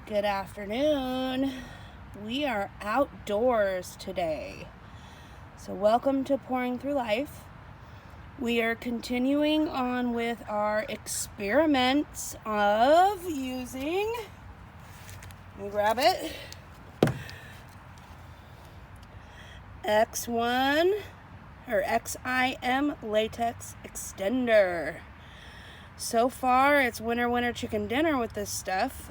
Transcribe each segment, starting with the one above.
Good afternoon. We are outdoors today. So welcome to Pouring Through Life. We are continuing on with our experiments of using, let me grab it, X1 or XIM latex extender. So far, it's winner chicken dinner with this stuff.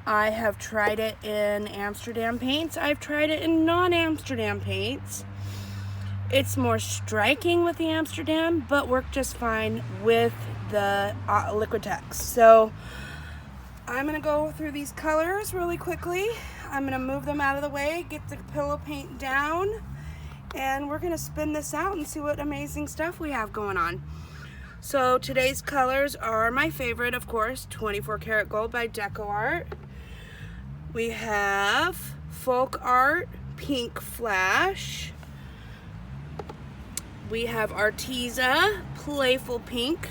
I have tried it in Amsterdam paints. I've tried it in non-Amsterdam paints. It's more striking with the Amsterdam, but worked just fine with the Liquitex. So I'm going to go through these colors really quickly. I'm going to move them out of the way, get the pillow paint down, and we're going to spin this out and see what amazing stuff we have going on. So today's colors are my favorite, of course, 24 Karat Gold by Deco Art. We have Folk Art Pink Flash. We have Arteza Playful Pink,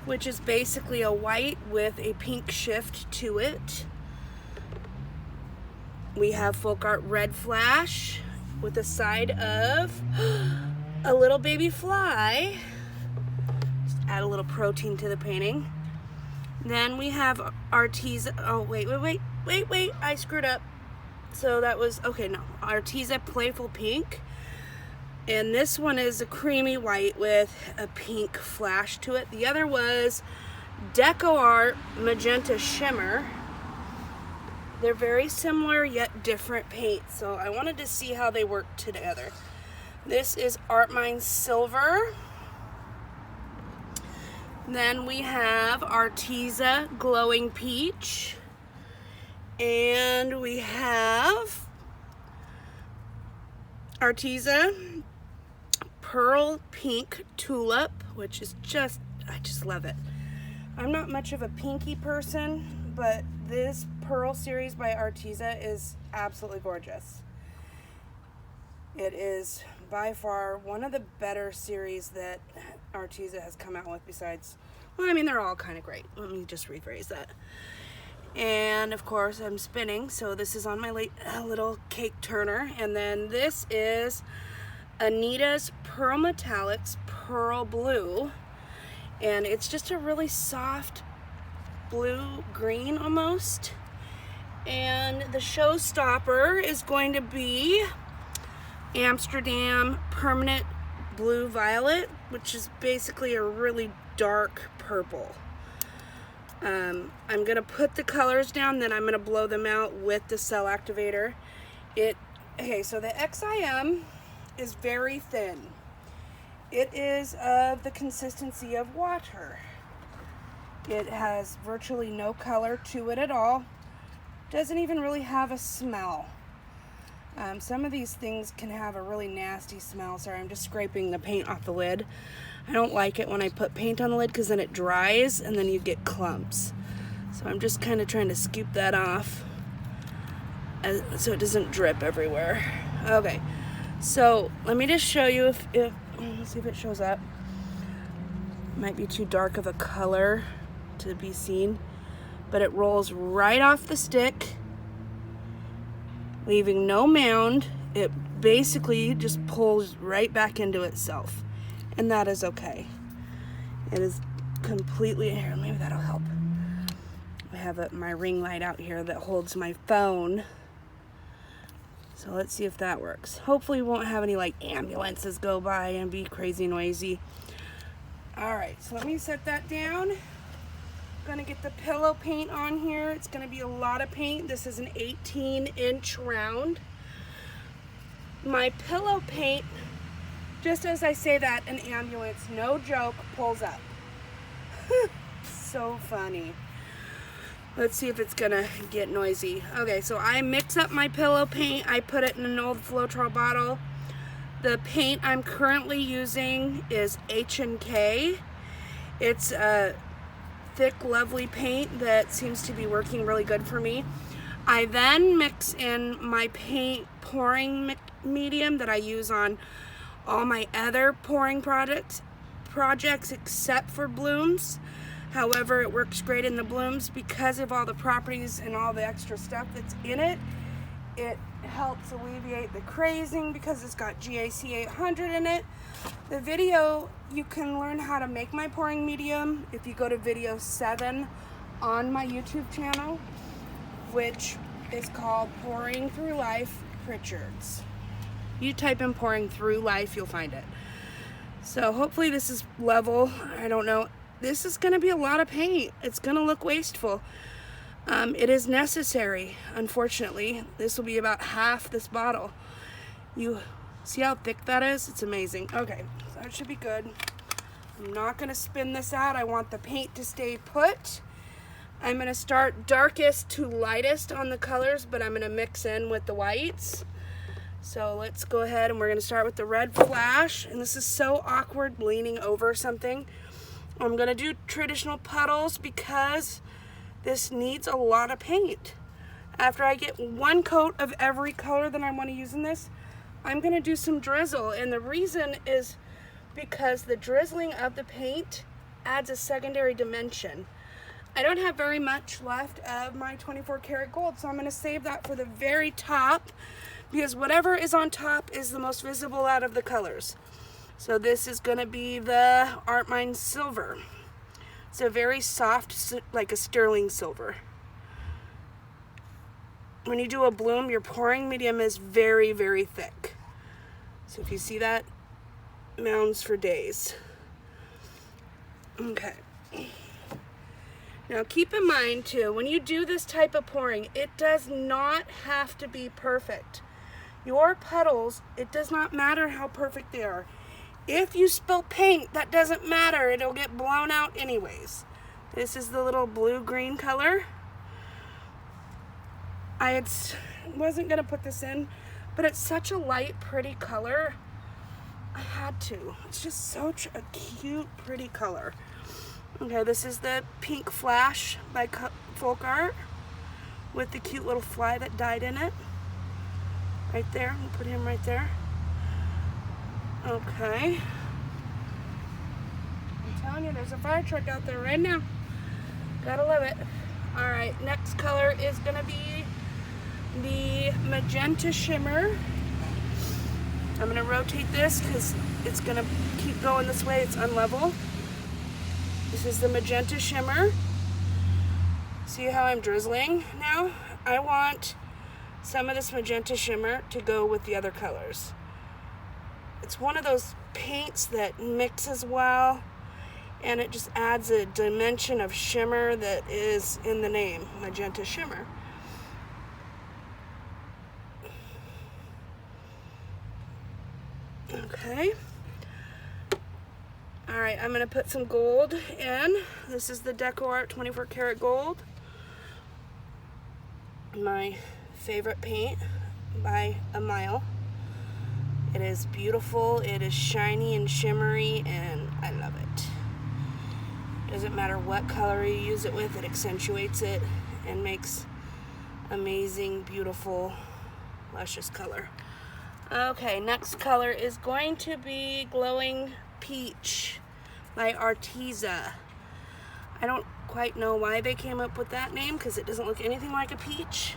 which is basically a white with a pink shift to it. We have Folk Art Red Flash with a side of a little baby fly. Just add a little protein to the painting. Then we have Arteza, oh wait, I screwed up. So that was, okay, no, Arteza Playful Pink. And this one is a creamy white with a pink flash to it. The other was Deco Art Magenta Shimmer. They're very similar yet different paints, so I wanted to see how they work together. This is Artmine Silver. Then we have Arteza Glowing Peach. And we have Arteza Pearl Pink Tulip, which is I just love it. I'm not much of a pinky person, but this Pearl series by Arteza is absolutely gorgeous. It is by far one of the better series that Arteza has come out with besides, well, I mean, they're all kind of great. Let me just rephrase that. And of course I'm spinning, so this is on my little cake turner. And then this is Anita's Pearl Metallics Pearl Blue, and it's just a really soft blue green almost. And the showstopper is going to be Amsterdam Permanent Blue Violet, which is basically a really dark purple. I'm gonna put the colors down, then I'm gonna blow them out with the cell activator. Okay, so the XIM is very thin. It is of the consistency of water. It has virtually no color to it at all. Doesn't even really have a smell. Some of these things can have a really nasty smell. Sorry, I'm just scraping the paint off the lid. I don't like it when I put paint on the lid because then it dries and then you get clumps. So I'm just kind of trying to scoop that off so it doesn't drip everywhere. Okay, so let me just show you if let's see if it shows up. Might be too dark of a color to be seen, but it rolls right off the stick, leaving no mound. It basically just pulls right back into itself, and that is okay. It is completely, here, maybe that'll help. I have my ring light out here that holds my phone, so let's see if that works. Hopefully we won't have any like ambulances go by and be crazy noisy. All right, so let me set that down. Gonna get the pillow paint on here. It's gonna be a lot of paint. This is an 18-inch round. My pillow paint, just as I say that, an ambulance, no joke, pulls up. So funny. Let's see if it's gonna get noisy. Okay, so I mix up my pillow paint. I put it in an old Floetrol bottle. The paint I'm currently using is H&K. It's a thick, lovely paint that seems to be working really good for me. I then mix in my paint pouring medium that I use on all my other pouring projects except for blooms. However, it works great in the blooms because of all the properties and all the extra stuff that's in it. It helps alleviate the crazing because it's got GAC 800 in it. The video, you can learn how to make my pouring medium if you go to video 7 on my YouTube channel, which is called Pouring Through Life Pritchards. You type in Pouring Through Life, you'll find it. So hopefully this is level. I don't know. This is going to be a lot of paint. It's going to look wasteful. It is necessary, unfortunately. This will be about half this bottle. You see how thick that is? It's amazing. Okay, so that should be good. I'm not going to spin this out. I want the paint to stay put. I'm going to start darkest to lightest on the colors, but I'm going to mix in with the whites. So let's go ahead and we're going to start with the red flash. And this is so awkward leaning over something. I'm going to do traditional puddles because this needs a lot of paint. After I get one coat of every color that I want to use in this, I'm going to do some drizzle. And the reason is because the drizzling of the paint adds a secondary dimension. I don't have very much left of my 24 karat gold, so I'm going to save that for the very top because whatever is on top is the most visible out of the colors. So this is going to be the Art Mine Silver. It's a very soft, like a sterling silver. When you do a bloom, your pouring medium is very, very thick. So if you see that, mounds for days. Okay. Now keep in mind too, when you do this type of pouring, it does not have to be perfect. Your puddles, it does not matter how perfect they are. If you spill paint, that doesn't matter. It'll get blown out anyways. This is the little blue-green color. I wasn't going to put this in, but it's such a light, pretty color. I had to. It's just such a cute, pretty color. Okay, this is the Pink Flash by Folk Art with the cute little fly that died in it. Right there. We'll put him right there. Okay. I'm telling you, there's a fire truck out there right now. Gotta love it. Alright, next color is gonna be the Magenta Shimmer. I'm gonna rotate this because it's gonna keep going this way. It's unlevel. This is the Magenta Shimmer. See how I'm drizzling now? I want some of this Magenta Shimmer to go with the other colors. It's one of those paints that mixes well, and it just adds a dimension of shimmer that is in the name, Magenta Shimmer. Okay. Alright, I'm going to put some gold in. This is the Deco Art 24 karat gold. My favorite paint by a mile. It is beautiful, it is shiny and shimmery, and I love it. Doesn't matter what color you use it with, it accentuates it and makes amazing, beautiful, luscious color. Okay, next color is going to be Glowing Peach by Arteza. I don't quite know why they came up with that name because it doesn't look anything like a peach.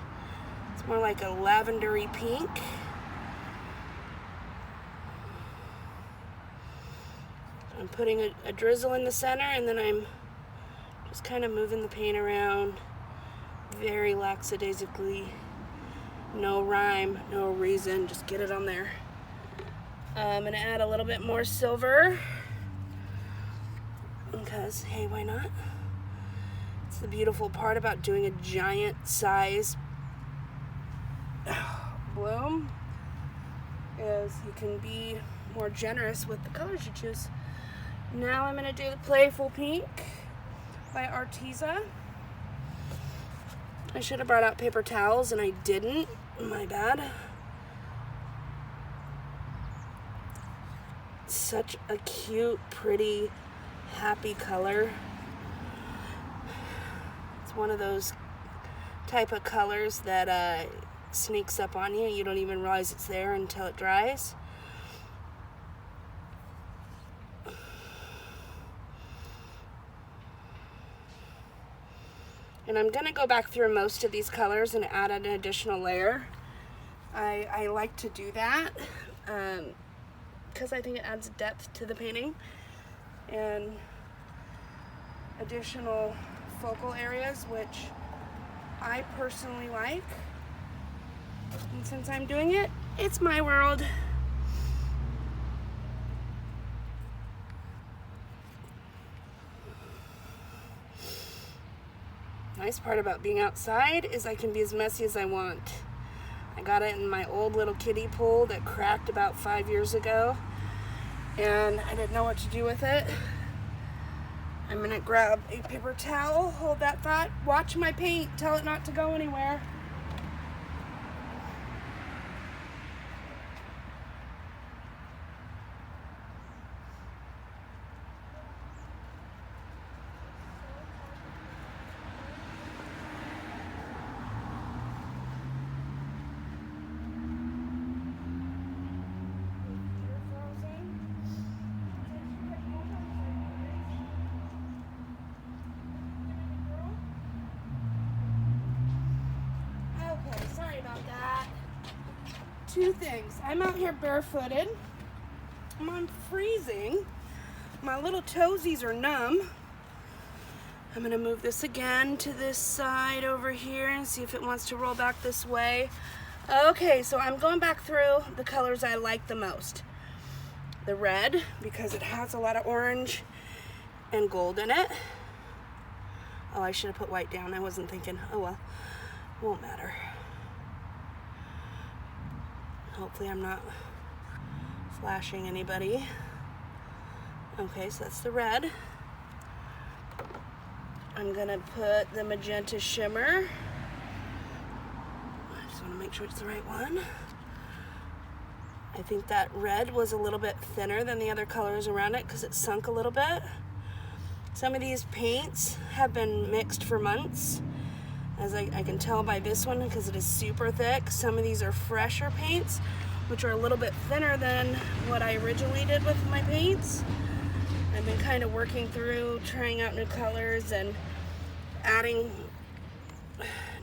It's more like a lavendery pink. I'm putting a drizzle in the center, and then I'm just kind of moving the paint around very lackadaisically. No rhyme, no reason, just get it on there. I'm going to add a little bit more silver because, hey, why not? It's the beautiful part about doing a giant size bloom is you can be more generous with the colors you choose. Now I'm going to do the Playful Pink by Arteza. I should have brought out paper towels and I didn't. My bad. Such a cute, pretty, happy color. It's one of those type of colors that sneaks up on you. You don't even realize it's there until it dries. And I'm gonna go back through most of these colors and add an additional layer. I like to do that because I think it adds depth to the painting and additional focal areas, which I personally like. And since I'm doing it, it's my world. Nice part about being outside is I can be as messy as I want. I got it in my old little kiddie pool that cracked about 5 years ago, and I didn't know what to do with it. I'm gonna grab a paper towel, hold that thought, watch my paint, tell it not to go anywhere. Two things. I'm out here barefooted. I'm freezing. My little toesies are numb. I'm gonna move this again to this side over here and see if it wants to roll back this way. Okay, so I'm going back through the colors I like the most. The red, because it has a lot of orange and gold in it. Oh, I should have put white down. I wasn't thinking. Oh well, won't matter. Hopefully I'm not flashing anybody. Okay, so that's the red. I'm gonna put the magenta shimmer. I just wanna make sure it's the right one. I think that red was a little bit thinner than the other colors around it because it sunk a little bit. Some of these paints have been mixed for months, as I can tell by this one because it is super thick. Some of these are fresher paints, which are a little bit thinner than what I originally did with my paints. I've been kind of working through trying out new colors and adding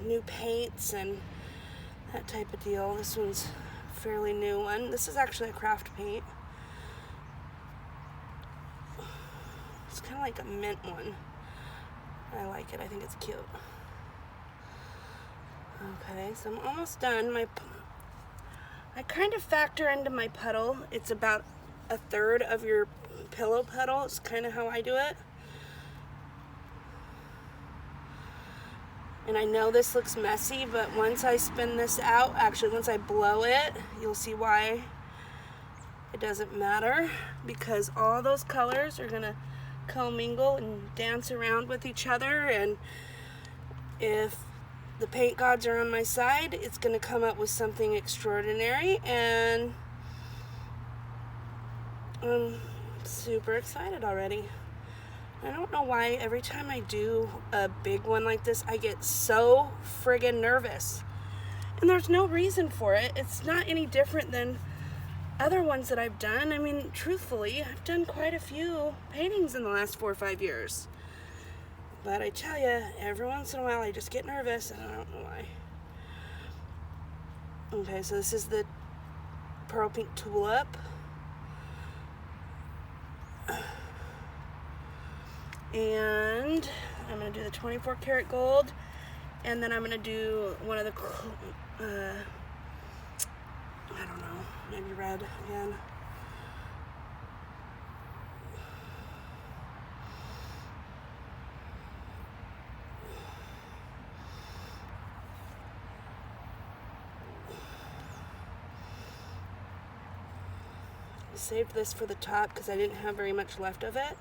new paints and that type of deal. This one's a fairly new one. This is actually a craft paint. It's kind of like a mint one. I like it. I think it's cute. Okay, so I'm almost done. I kind of factor into my puddle. It's about 1/3 of your pillow puddle. It's kind of how I do it. And I know this looks messy, but once I spin this out, actually once I blow it, you'll see why it doesn't matter, because all those colors are gonna commingle and dance around with each other, and if the paint gods are on my side, it's going to come up with something extraordinary, and I'm super excited already. I don't know why every time I do a big one like this, I get so friggin' nervous. And there's no reason for it. It's not any different than other ones that I've done. I mean, truthfully, I've done quite a few paintings in the last 4 or 5 years. But I tell you, every once in a while I just get nervous and I don't know why. Okay, so this is the Pearl Pink Tulip. And I'm going to do the 24 karat gold. And then I'm going to do one of the, I don't know, maybe red again. Saved this for the top because I didn't have very much left of it,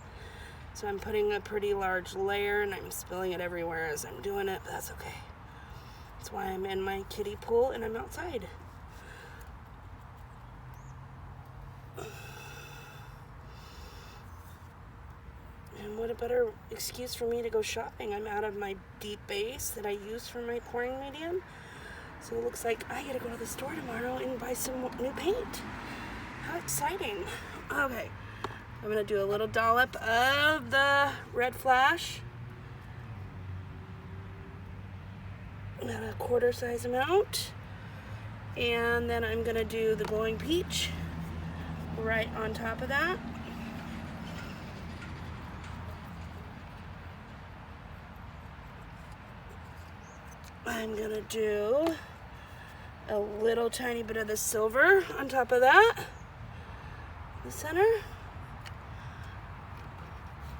so I'm putting a pretty large layer and I'm spilling it everywhere as I'm doing it, but that's okay. That's why I'm in my kiddie pool and I'm outside. And what a better excuse for me to go shopping. I'm out of my deep base that I use for my pouring medium, so it looks like I gotta go to the store tomorrow and buy some new paint. How exciting. Okay, I'm gonna do a little dollop of the red flash. about a quarter size amount. And then I'm gonna do the glowing peach right on top of that. I'm gonna do a little tiny bit of the silver on top of that, the center.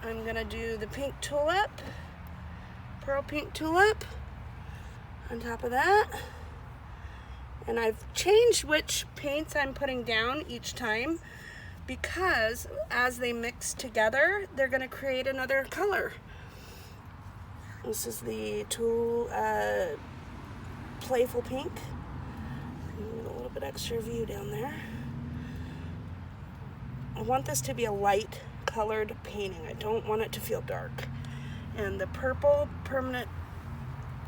I'm gonna do the pink tulip, pearl pink tulip on top of that. And I've changed which paints I'm putting down each time because as they mix together, they're gonna create another color. This is the Playful Pink. A little bit extra view down there. I want this to be a light colored painting. I don't want it to feel dark. And the purple permanent,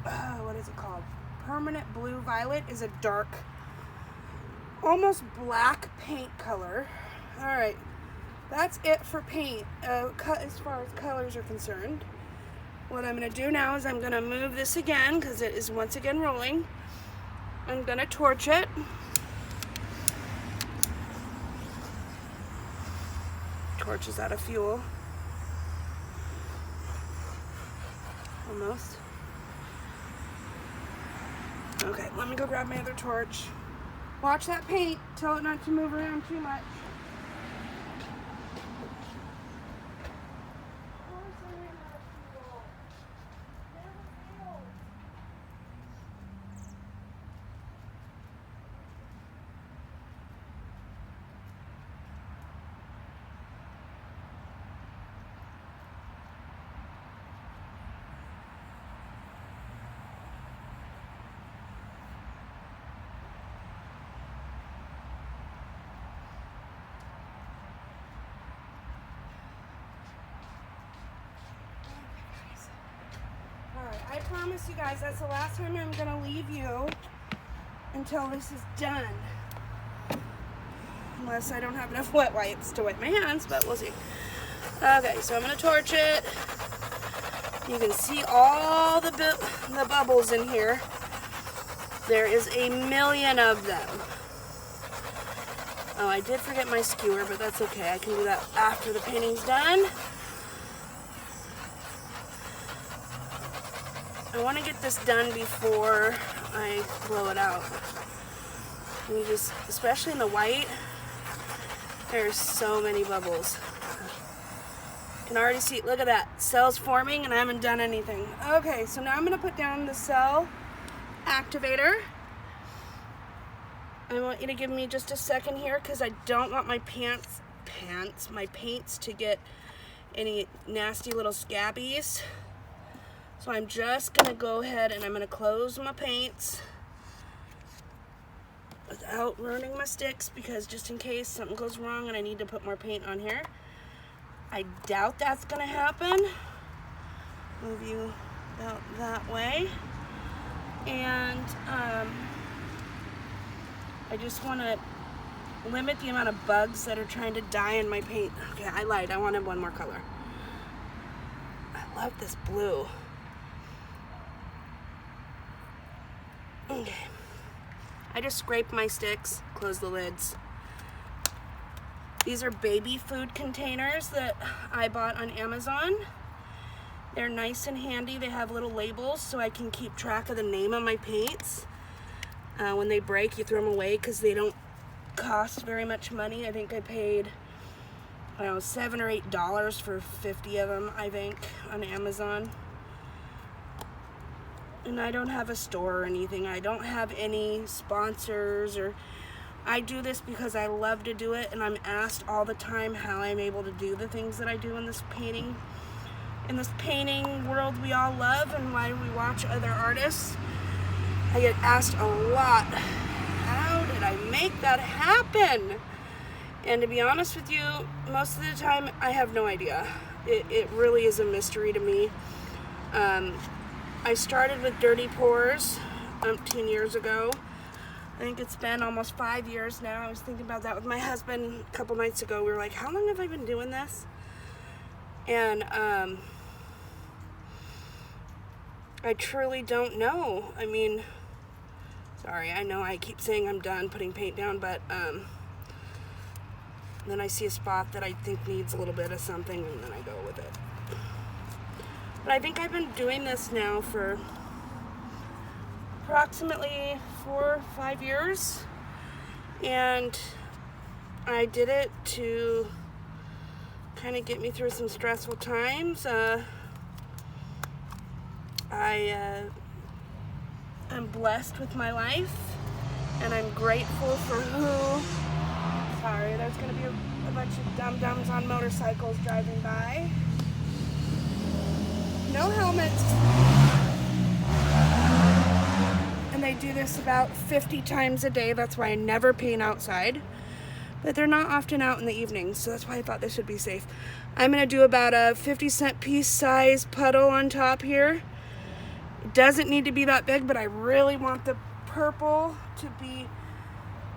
what is it called? Permanent Blue Violet is a dark, almost black paint color. All right, that's it for paint as far as colors are concerned. What I'm going to do now is I'm going to move this again because it is once again rolling. I'm going to torch it. Torch is out of fuel. Almost. Okay, let me go grab my other torch. Watch that paint. Tell it not to move around too much. I promise you guys that's the last time I'm going to leave you until this is done. Unless I don't have enough wet wipes to wipe my hands, but we'll see. Okay, so I'm going to torch it. You can see all the bubbles in here. There is a million of them. Oh, I did forget my skewer, but that's okay. I can do that after the painting's done. I want to get this done before I blow it out. You just, especially in the white, there's so many bubbles. You can already see, look at that, cells forming and I haven't done anything. Okay, so now I'm going to put down the cell activator. I want you to give me just a second here because I don't want my paints to get any nasty little scabbies. So I'm just gonna go ahead and I'm gonna close my paints without ruining my sticks because just in case something goes wrong and I need to put more paint on here. I doubt that's gonna happen. Move you out that way. And I just wanna limit the amount of bugs that are trying to die in my paint. Okay, I lied, I wanted one more color. I love this blue. Okay, I just scraped my sticks, close the lids. These are baby food containers that I bought on Amazon. They're nice and handy. They have little labels so I can keep track of the name of my paints. When they break, you throw them away because they don't cost very much money. I think I paid, I don't know, $7 or $8 for 50 of them, I think, on Amazon. And I don't have a store or anything. I don't have any sponsors, or I do this because I love to do it, and I'm asked all the time how I'm able to do the things that I do in this painting world we all love, and why we watch other artists. I get asked a lot, how did I make that happen? And to be honest with you, most of the time I have no idea. It really is a mystery to me. I started with Dirty Pours 10 years ago. I think it's been almost 5 years now. I was thinking about that with my husband a couple nights ago. We were like, how long have I been doing this? And I truly don't know. I mean, sorry, I know I keep saying I'm done putting paint down, but then I see a spot that I think needs a little bit of something, and then I go with it. But I think I've been doing this now for approximately 4 or 5 years, and I did it to kind of get me through some stressful times. I'm blessed with my life, and I'm grateful for who. Sorry, there's going to be a bunch of dum-dums on motorcycles driving by. No helmets. And they do this about 50 times a day. That's why I never paint outside. But they're not often out in the evenings, so that's why I thought this would be safe. I'm going to do about a 50-cent piece size puddle on top here. It doesn't need to be that big, but I really want the purple to be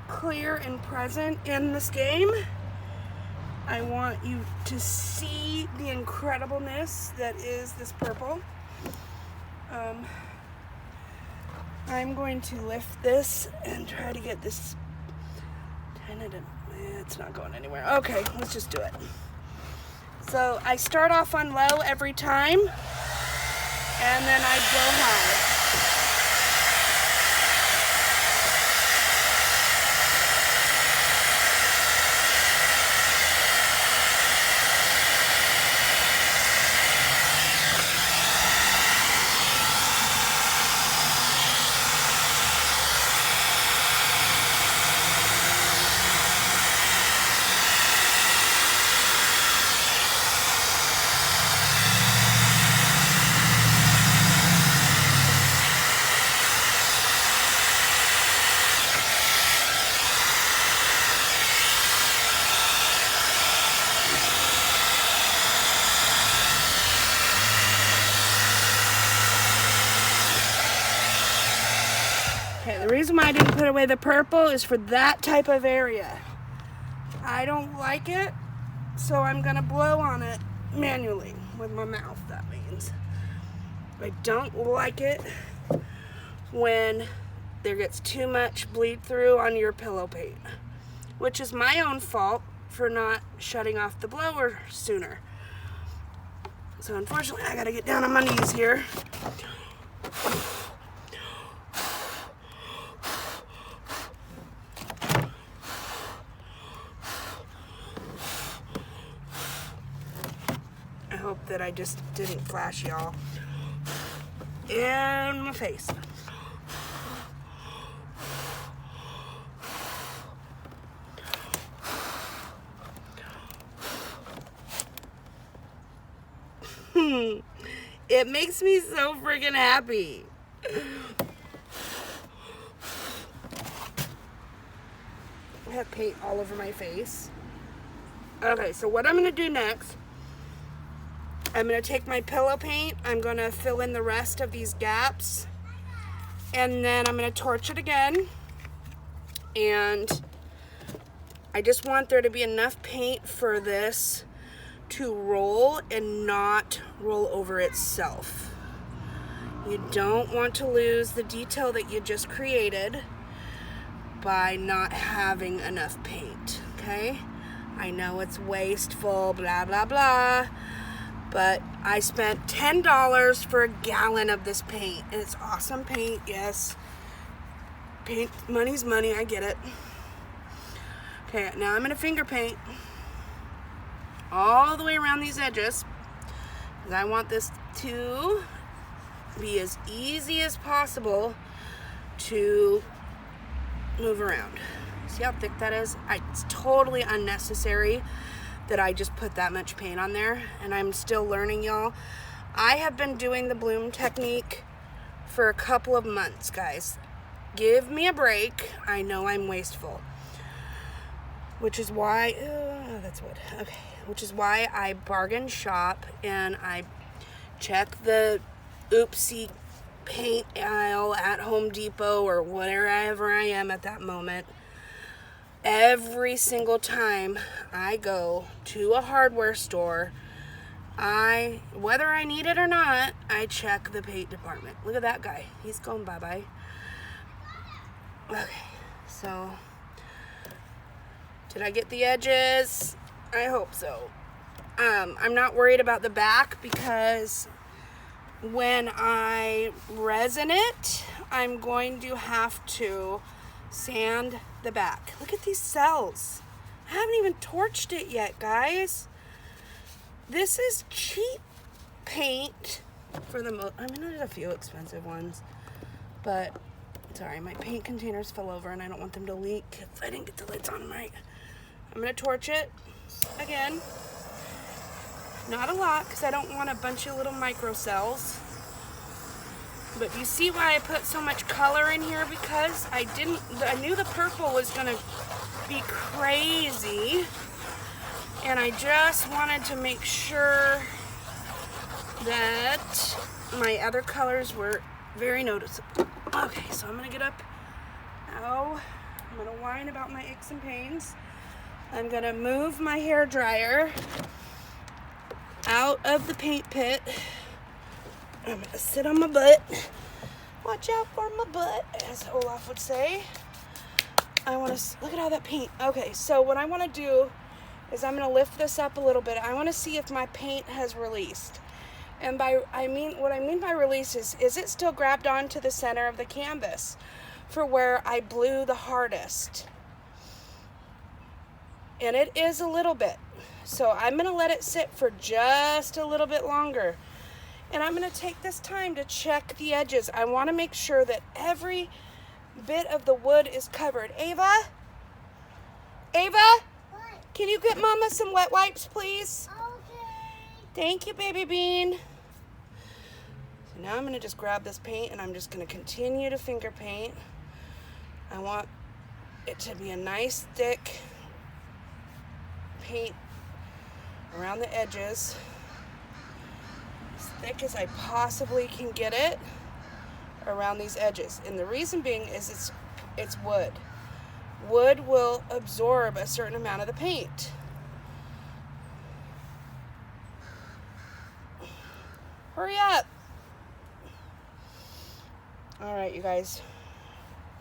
clear and present in this game. I want you to see the incredibleness that is this purple. I'm going to lift this and try to get this it's not going anywhere. Okay, let's just do it. So I start off on low every time, and then I go high. Okay, the reason why I didn't put away the purple is for that type of area. I don't like it, so I'm gonna blow on it manually with my mouth, that means. I don't like it when there gets too much bleed through on your pillow paint, which is my own fault for not shutting off the blower sooner. So unfortunately, I gotta get down on my knees here. I hope that I just didn't flash y'all in my face. It makes me so freaking happy. I have paint all over my face. Okay, so what I'm gonna do next, I'm gonna take my pillow paint, I'm gonna fill in the rest of these gaps, and then I'm gonna torch it again. And I just want there to be enough paint for this to roll and not roll over itself. You don't want to lose the detail that you just created by not having enough paint, okay? I know it's wasteful, blah, blah, blah, but I spent $10 for a gallon of this paint, and it's awesome paint, yes. Paint, money's money, I get it. Okay, now I'm gonna finger paint all the way around these edges, because I want this to be as easy as possible to move around. See how thick that is? It's totally unnecessary that I just put that much paint on there, and I'm still learning, y'all. I have been doing the bloom technique for a couple of months, guys. Give me a break. I know I'm wasteful. Which is why, that's wood, okay. Which is why I bargain shop and I check the Oopsie paint aisle at Home Depot or wherever I am at that moment. Every single time I go to a hardware store whether I need it or not, I check the paint department. Look at that guy. He's going bye-bye. Okay, so did I get the edges? I hope so. I'm not worried about the back because when I resin it, I'm going to have to sand the back. Look at these cells. I haven't even torched it yet, guys. This is cheap paint for the most. I mean, there's a few expensive ones, but sorry, my paint containers fell over and I don't want them to leak if I didn't get the lids on them right. I'm gonna torch it again. Not a lot, because I don't want a bunch of little micro cells. But you see why I put so much color in here? Because I knew the purple was gonna be crazy. And I just wanted to make sure that my other colors were very noticeable. Okay, so I'm gonna get up. Now, I'm gonna whine about my aches and pains. I'm gonna move my hair dryer out of the paint pit. I'm gonna sit on my butt. Watch out for my butt, as Olaf would say. I wanna, look at all that paint. Okay, so what I wanna do is I'm gonna lift this up a little bit. I wanna see if my paint has released. And what I mean by release is it still grabbed onto the center of the canvas for where I blew the hardest? And it is a little bit. So I'm gonna let it sit for just a little bit longer. And I'm gonna take this time to check the edges. I wanna make sure that every bit of the wood is covered. Ava? Ava? What? Can you get Mama some wet wipes, please? Okay. Thank you, baby bean. So now I'm gonna just grab this paint and I'm just gonna continue to finger paint. I want it to be a nice thick paint around the edges, as thick as I possibly can get it around these edges. And the reason being is it's wood. Wood will absorb a certain amount of the paint. Hurry up. All right, you guys.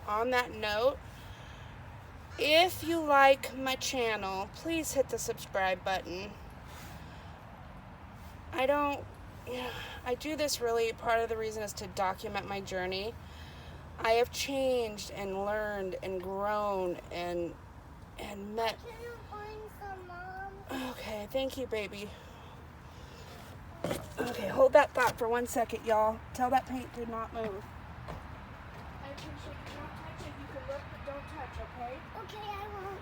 On that note, if you like my channel, please hit the subscribe button. I do this really, part of the reason is to document my journey. I have changed and learned and grown and met. Can you find some, Mom? Okay, thank you, baby. Okay, hold that thought for 1 second, y'all. Tell that paint to not move. I appreciate you. Don't touch it. You can look, but don't touch, okay? Okay, I won't.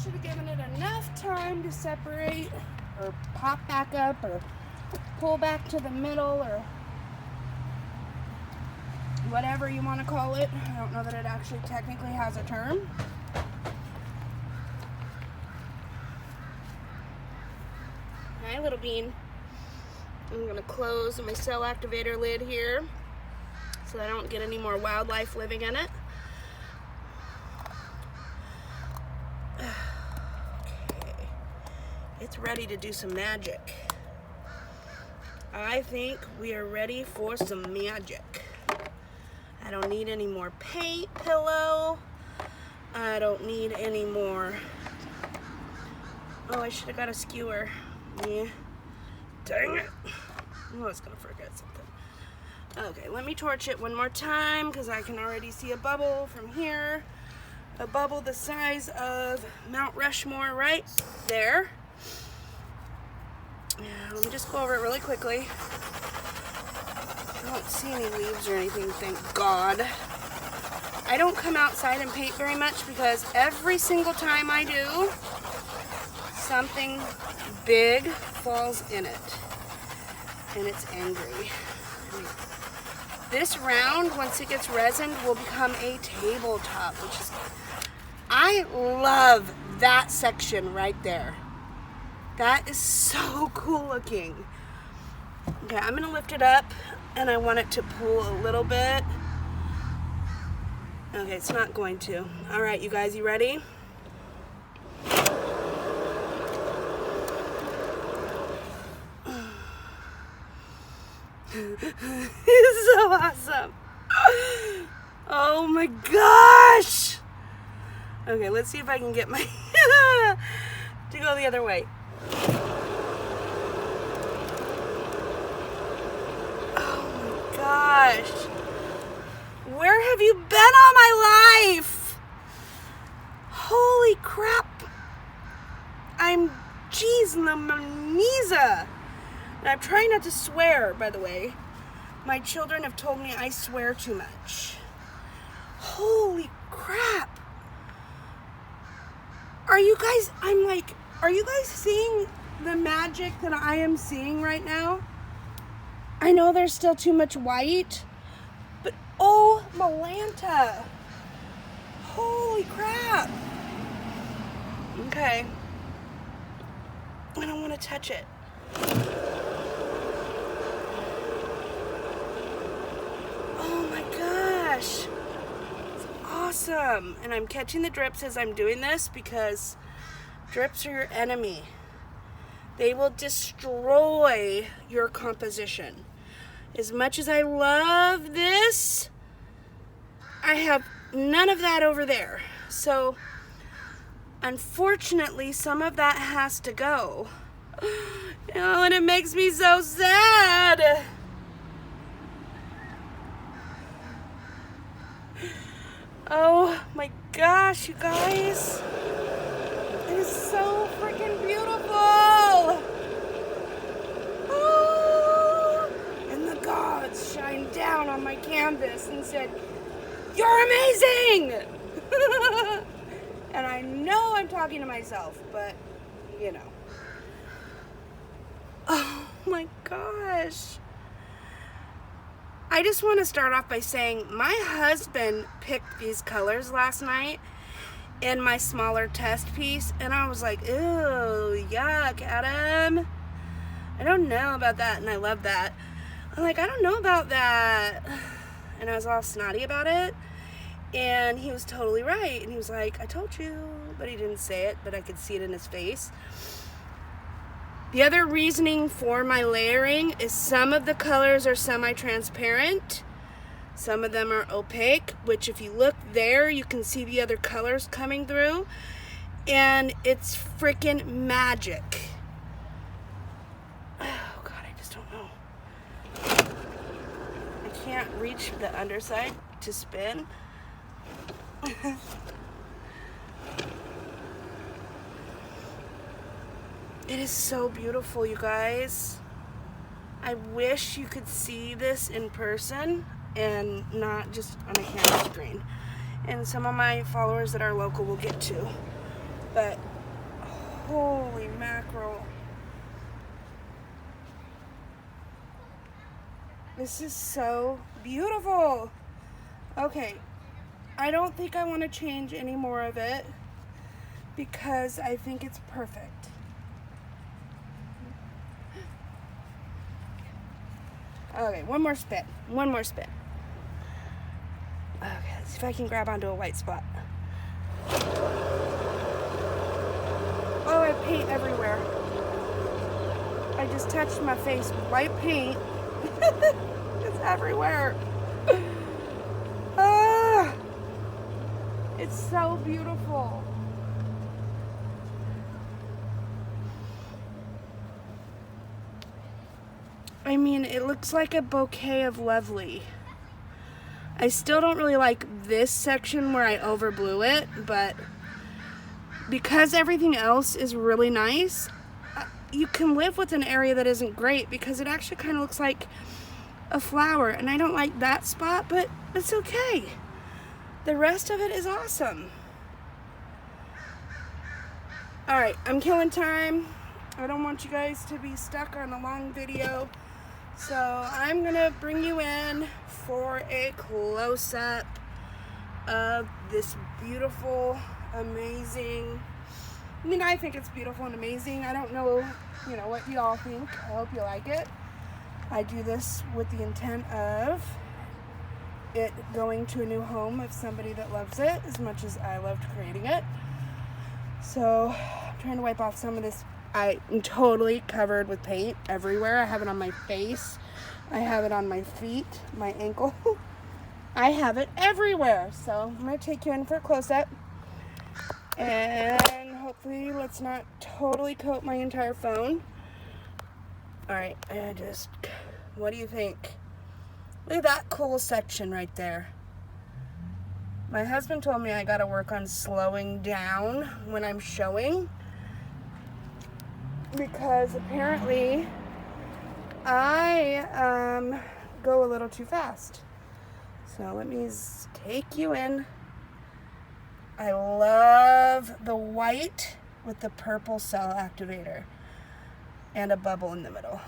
Should have given it enough time to separate or pop back up or pull back to the middle or whatever you want to call it. I don't know that it actually technically has a term. Hi, little bean. I'm going to close my cell activator lid here so I don't get any more wildlife living in it. It's ready to do some magic. I think we are ready for some magic. I don't need any more paint pillow. I don't need any more. Oh, I should have got a skewer. Yeah. Dang it. I was gonna forget something. Okay, let me torch it one more time because I can already see a bubble from here. A bubble the size of Mount Rushmore right there. Yeah, let me just go over it really quickly. I don't see any leaves or anything, thank God. I don't come outside and paint very much because every single time I do, something big falls in it and it's angry. This round, once it gets resined, will become a tabletop, which is, I love that section right there. That is so cool looking. Okay, I'm gonna lift it up and I want it to pull a little bit. Okay, it's not going to. All right, you guys, you ready? It's so awesome. Oh my gosh. Okay, let's see if I can get my to go the other way. Oh my gosh. Where have you been all my life? Holy crap. Jeez, Lamaniza. And I'm trying not to swear, by the way. My children have told me I swear too much. Holy crap. Are you guys seeing the magic that I am seeing right now? I know there's still too much white, but oh, Malanta. Holy crap. Okay. I don't want to touch it. Oh my gosh. It's awesome. And I'm catching the drips as I'm doing this because drips are your enemy. They will destroy your composition. As much as I love this, I have none of that over there. So, unfortunately, some of that has to go. And it makes me so sad. Oh my gosh, you guys. It is so freaking beautiful. Oh. And the gods shined down on my canvas and said, "You're amazing!" And I know I'm talking to myself, but you know. Oh my gosh. I just want to start off by saying my husband picked these colors last night in my smaller test piece, and I was like, ew, yuck, Adam. I don't know about that, and I love that. I'm like, I don't know about that. And I was all snotty about it, and he was totally right. And he was like, I told you, but he didn't say it, but I could see it in his face. The other reasoning for my layering is some of the colors are semi-transparent. Some of them are opaque, which if you look there, you can see the other colors coming through. And it's freaking magic. Oh God, I just don't know. I can't reach the underside to spin. It is so beautiful, you guys. I wish you could see this in person and not just on a camera screen. And some of my followers that are local will get to. But holy mackerel. This is so beautiful. Okay, I don't think I want to change any more of it because I think it's perfect. Okay, one more spin. One more spin. Okay, let's see if I can grab onto a white spot. Oh, I have paint everywhere. I just touched my face with white paint. It's everywhere. Ah, it's so beautiful. I mean, it looks like a bouquet of lovely. I still don't really like this section where I overblew it, but because everything else is really nice, you can live with an area that isn't great because it actually kind of looks like a flower, and I don't like that spot, but it's okay. The rest of it is awesome. Alright, I'm killing time. I don't want you guys to be stuck on a long video. So I'm going to bring you in for a close-up of this beautiful, amazing... I mean, I think it's beautiful and amazing. I don't know, what y'all think. I hope you like it. I do this with the intent of it going to a new home of somebody that loves it as much as I loved creating it. So I'm trying to wipe off some of this. I'm totally covered with paint everywhere. I have it on my face. I have it on my feet, my ankle. I have it everywhere. So I'm going to take you in for a close-up. And hopefully let's not totally coat my entire phone. Alright, what do you think? Look at that cool section right there. My husband told me I gotta work on slowing down when I'm showing, because apparently I go a little too fast. So let me take you in. I love the white with the purple cell activator and a bubble in the middle.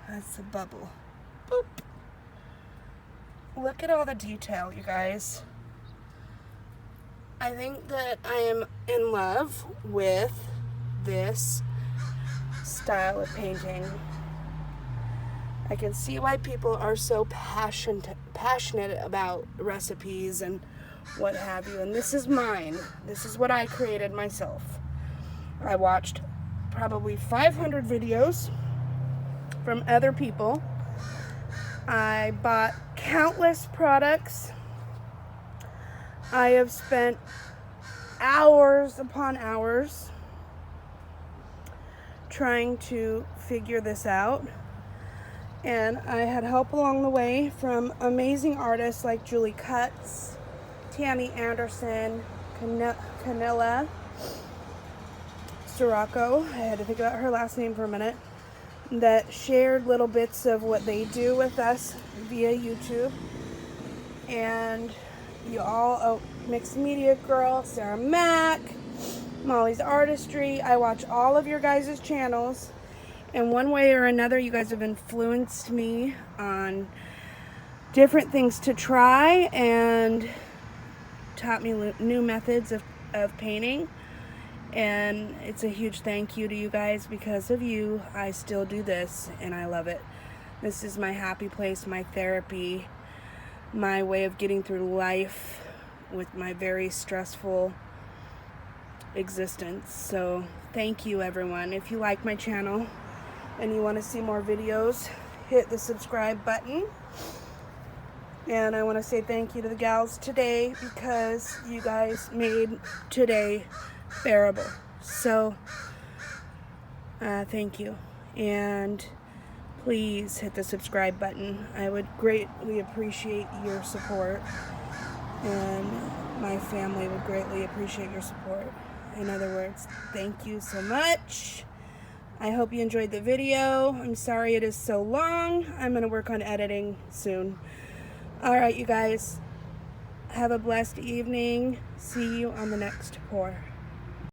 That's a bubble. Boop. Look at all the detail, you guys. I think that I am in love with this style of painting. I can see why people are so passionate about recipes and what have you. And this is mine. This is what I created myself. I watched probably 500 videos from other people. I bought countless products. I have spent hours upon hours trying to figure this out. And I had help along the way from amazing artists like Julie Cutts, Tammy Anderson, Canilla Sirocco, I had to think about her last name for a minute, that shared little bits of what they do with us via YouTube. And you all, Mixed Media Girl, Sarah Mack, Molly's Artistry. I watch all of your guys' channels. In one way or another, you guys have influenced me on different things to try and taught me new methods of painting. And it's a huge thank you to you guys. Because of you, I still do this and I love it. This is my happy place, my therapy, my way of getting through life with my very stressful existence. So thank you, everyone. If you like my channel and you want to see more videos, hit the subscribe button. And I want to say thank you to the gals today, because you guys made today bearable. So thank you. And please hit the subscribe button. I would greatly appreciate your support. And my family would greatly appreciate your support. In other words, thank you so much. I hope you enjoyed the video. I'm sorry it is so long. I'm going to work on editing soon. Alright, you guys. Have a blessed evening. See you on the next pour.